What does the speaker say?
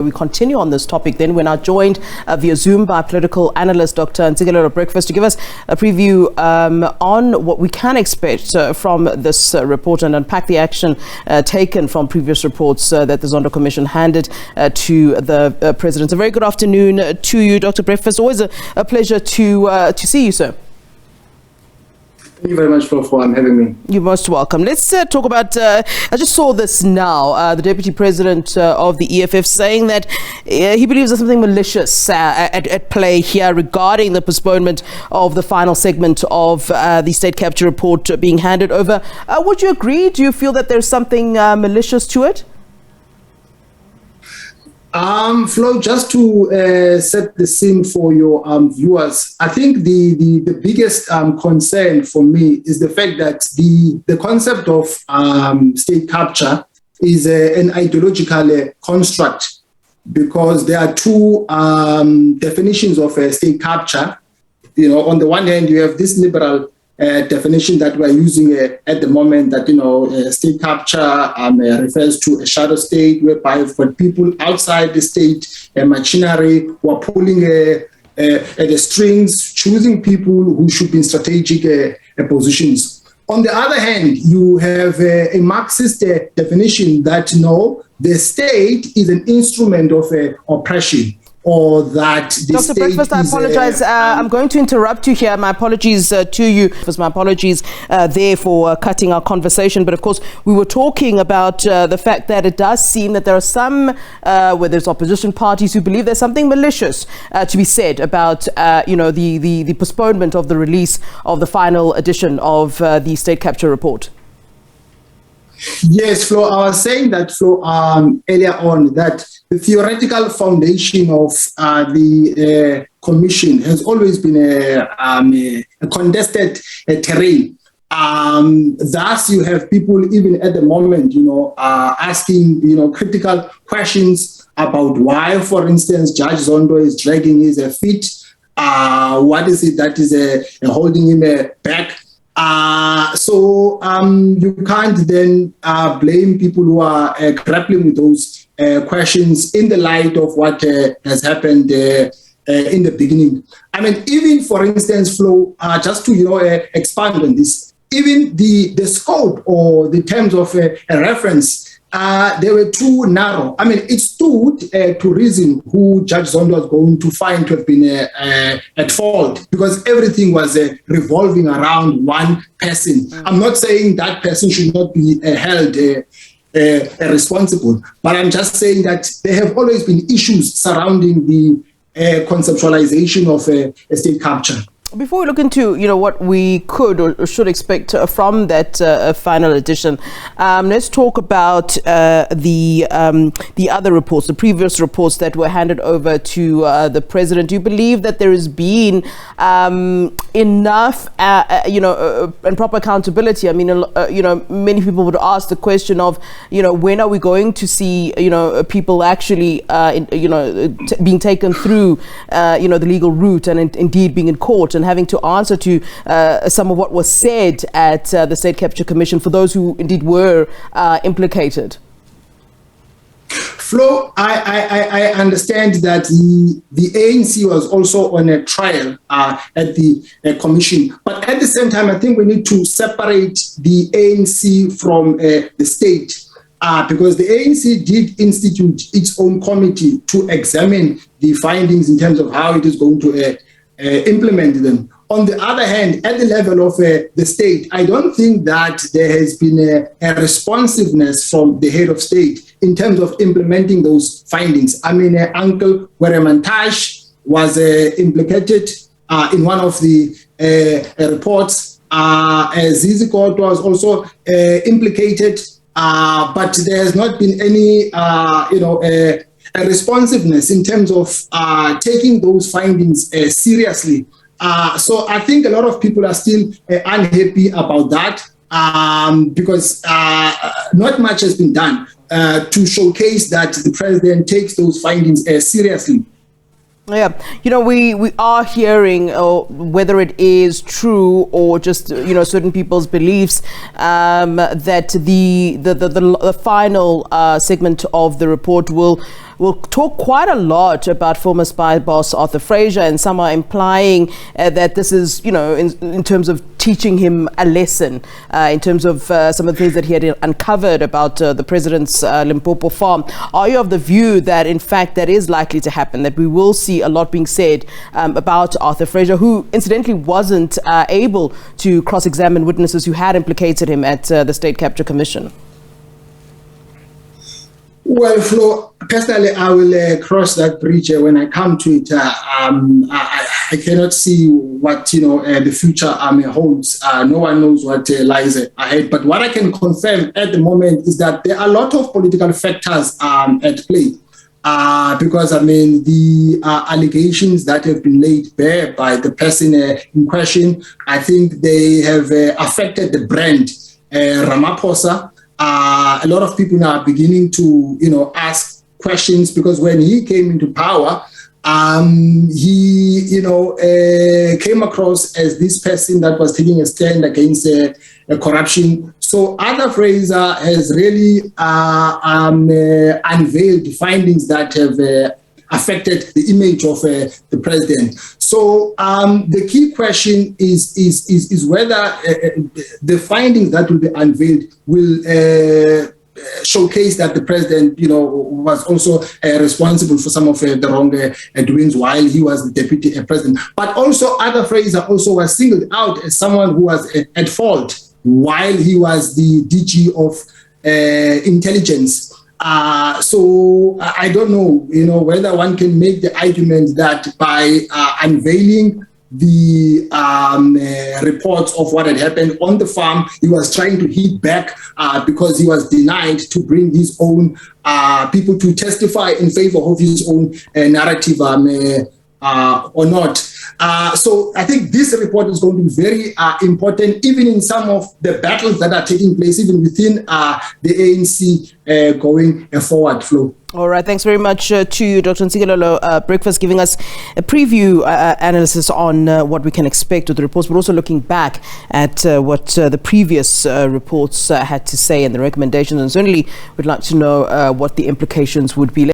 We continue on this topic then. We're now joined via Zoom by political analyst Dr Ntsikelelo Breakfast to give us a preview on what we can expect from this report and unpack the action taken from previous reports that the Zondo Commission handed to the President. A very good afternoon to you, Dr Breakfast. Always a pleasure to see you, sir. Thank you very much for having me. You're most welcome. Let's talk about, I just saw this now, the Deputy President of the EFF saying that he believes there's something malicious at play here regarding the postponement of the final segment of the state capture report being handed over. Would you agree? Do you feel that there's something malicious to it? Flo, just to set the scene for your viewers, I think the biggest concern for me is the fact that the concept of state capture is an ideological construct, because there are two definitions of state capture. You know, on the one hand, you have this liberal definition that we're using at the moment, that, state capture refers to a shadow state whereby you've got people outside the state machinery who are pulling at the strings, choosing people who should be in strategic positions. On the other hand, you have a Marxist definition that, no, the state is an instrument of oppression. Or that the Dr. Breakfast, I apologize. I'm going to interrupt you here. My apologies to you. My apologies there for cutting our conversation. But of course, we were talking about the fact that it does seem that there are some, where there's opposition parties who believe there's something malicious to be said about, the postponement of the release of the final edition of the state capture report. Yes, Flo, I was saying that, Flo, earlier on, that the theoretical foundation of the commission has always been a contested terrain. Thus, you have people even at the moment, asking, critical questions about why, for instance, Judge Zondo is dragging his feet. What is it that is holding him back? So you can't then blame people who are grappling with those questions in the light of what has happened in the beginning. I mean, even, for instance, Flo, just to expand on this, even the scope or the terms of a reference, they were too narrow. I mean, it stood to reason who Judge Zondo was going to find to have been at fault, because everything was revolving around one person. I'm not saying that person should not be held responsible, but I'm just saying that there have always been issues surrounding the conceptualization of a state capture. Before we look into, what we could or should expect from that final edition, let's talk about the other reports, the previous reports that were handed over to the President. Do you believe that there has been enough, and proper accountability? I mean, many people would ask the question of, when are we going to see, people actually, being taken through, the legal route and indeed being in court and having to answer to some of what was said at the State Capture Commission for those who indeed were implicated? Flo, I understand that the ANC was also on a trial at the commission. But at the same time, I think we need to separate the ANC from the state. Because the ANC did institute its own committee to examine the findings in terms of how it is going to implement them. On the other hand, at the level of the state, I don't think that there has been a responsiveness from the head of state in terms of implementing those findings. I mean, Uncle Weremantash was implicated in one of the reports. Zizi Court was also implicated, but there has not been any, a responsiveness in terms of taking those findings seriously. So I think a lot of people are still unhappy about that because not much has been done to showcase that the president takes those findings seriously. Yeah, we are hearing whether it is true or just certain people's beliefs that the final segment of the report will will talk quite a lot about former spy boss Arthur Fraser, and some are implying that this is, in terms of teaching him a lesson, in terms of some of the things that he had uncovered about the president's Limpopo farm. Are you of the view that, in fact, that is likely to happen, that we will see a lot being said about Arthur Fraser, who incidentally wasn't able to cross-examine witnesses who had implicated him at the State Capture Commission? Well, Flo, personally, I will cross that bridge when I come to it. I cannot see what the future holds. No one knows what lies ahead. But what I can confirm at the moment is that there are a lot of political factors at play. Because, the allegations that have been laid bare by the person in question, I think they have affected the brand Ramaphosa. A lot of people now are beginning to, ask questions, because when he came into power, he, came across as this person that was taking a stand against corruption. So Arthur Fraser has really unveiled the findings that have affected the image of the president. So the key question is whether the findings that will be unveiled will showcase that the president, was also responsible for some of the wrongdoings while he was the deputy president. But also, Arthur Fraser also was singled out as someone who was at fault while he was the DG of intelligence. So I don't know, whether one can make the argument that by unveiling the reports of what had happened on the farm, he was trying to hit back because he was denied to bring his own people to testify in favor of his own narrative or not. So I think this report is going to be very important, even in some of the battles that are taking place, even within the ANC going forward, Flo. All right, thanks very much to you, Dr Ntsikelelo Breakfast, giving us a preview analysis on what we can expect with the reports, but also looking back at what the previous reports had to say and the recommendations. And certainly we'd like to know what the implications would be.